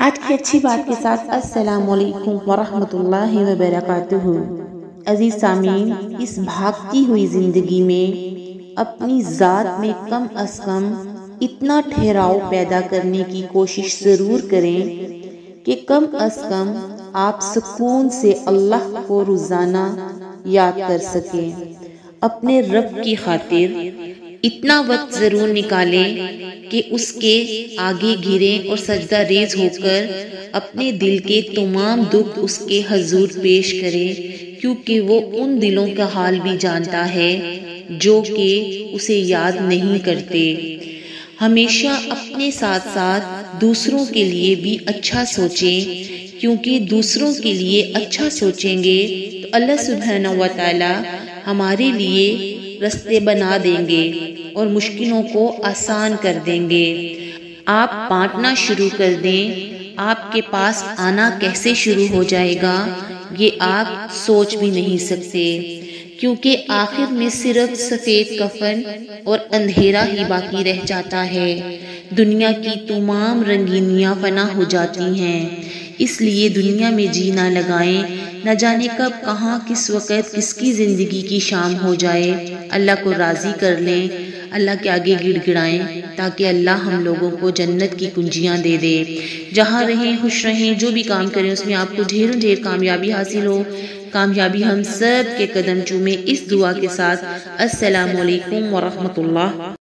آج کی اچھی بات کے ساتھ السلام علیکم ورحمۃ اللہ وبرکاتہ۔ عزیز سامعین، اس بھاگتی ہوئی زندگی میں اپنی ذات میں کم از کم اتنا ٹھہراؤ پیدا کرنے کی کوشش ضرور کریں کہ کم از کم آپ سکون سے اللہ کو روزانہ یاد کر سکیں۔ اپنے رب کی خاطر اتنا وقت ضرور نکالیں کہ اس کے آگے گریں اور سجدہ ریز ہو کر اپنے دل کے تمام دکھ اس کے حضور پیش کریں، کیونکہ وہ ان دلوں کا حال بھی جانتا ہے جو کہ اسے یاد نہیں کرتے۔ ہمیشہ اپنے ساتھ ساتھ دوسروں کے لیے بھی اچھا سوچیں، کیونکہ دوسروں کے لیے اچھا سوچیں گے تو اللہ سبحانہ و تعالی ہمارے لیے راستے بنا دیں گے اور مشکلوں کو آسان کر دیں گے۔ آپ بانٹنا شروع کر دیں، آپ کے پاس آنا کیسے شروع ہو جائے گا یہ آپ سوچ بھی نہیں سکتے، کیونکہ آخر میں صرف سفید کفن اور اندھیرا ہی باقی رہ جاتا ہے۔ دنیا کی تمام رنگینیاں فنا ہو جاتی ہیں، اس لیے دنیا میں جینا لگائیں، نہ جانے کب کہاں کس وقت کس کی زندگی کی شام ہو جائے۔ اللہ کو راضی کر لیں، اللہ کے آگے گڑ گڑائیں تاکہ اللہ ہم لوگوں کو جنت کی کنجیاں دے دے۔ جہاں رہیں خوش رہیں، جو بھی کام کریں اس میں آپ کو ڈھیر کامیابی حاصل ہو۔ کامیابی ہم سب کے قدم چومے، اس دعا کے ساتھ السلام علیکم ورحمۃ اللہ۔